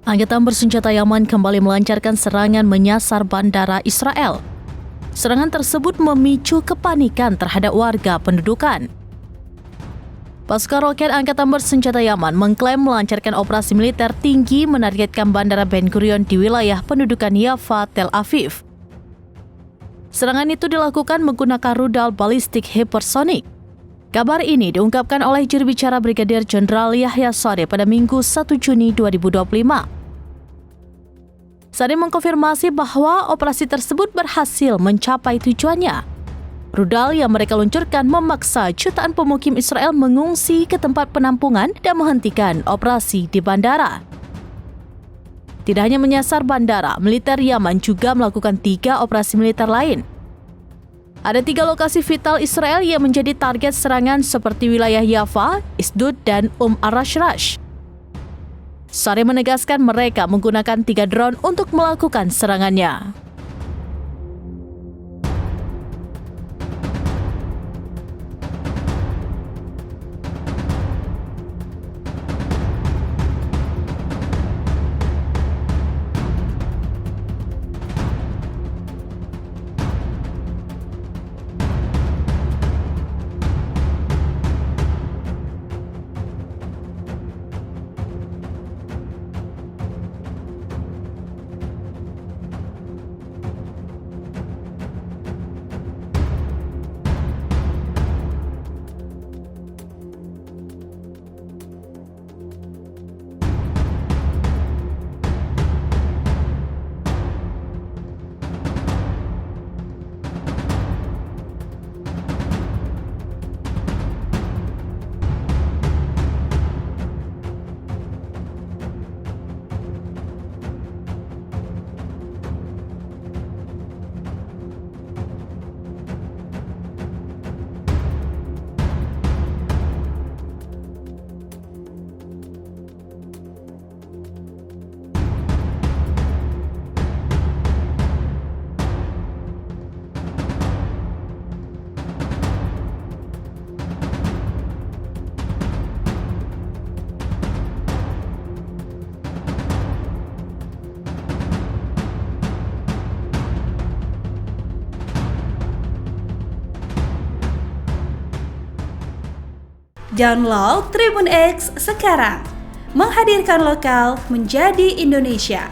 Angkatan bersenjata Yaman kembali melancarkan serangan menyasar bandara Israel. Serangan tersebut memicu kepanikan terhadap warga pendudukan. Pasukan roket Angkatan bersenjata Yaman mengklaim melancarkan operasi militer tinggi menargetkan bandara Ben Gurion di wilayah pendudukan Yafa, Tel Aviv. Serangan itu dilakukan menggunakan rudal balistik hipersonik. Kabar ini diungkapkan oleh juru bicara Brigadir Jenderal Yahya Saree pada Minggu 1 Juni 2025. Saree mengkonfirmasi bahwa operasi tersebut berhasil mencapai tujuannya. Rudal yang mereka luncurkan memaksa jutaan pemukim Israel mengungsi ke tempat penampungan dan menghentikan operasi di bandara. Tidak hanya menyasar bandara, militer Yaman juga melakukan 3 operasi militer lain. Ada 3 lokasi vital Israel yang menjadi target serangan seperti wilayah Yafa, Isdud, dan Ar-Rashrash. Saree menegaskan mereka menggunakan 3 drone untuk melakukan serangannya. Download Tribun X sekarang, menghadirkan lokal menjadi Indonesia.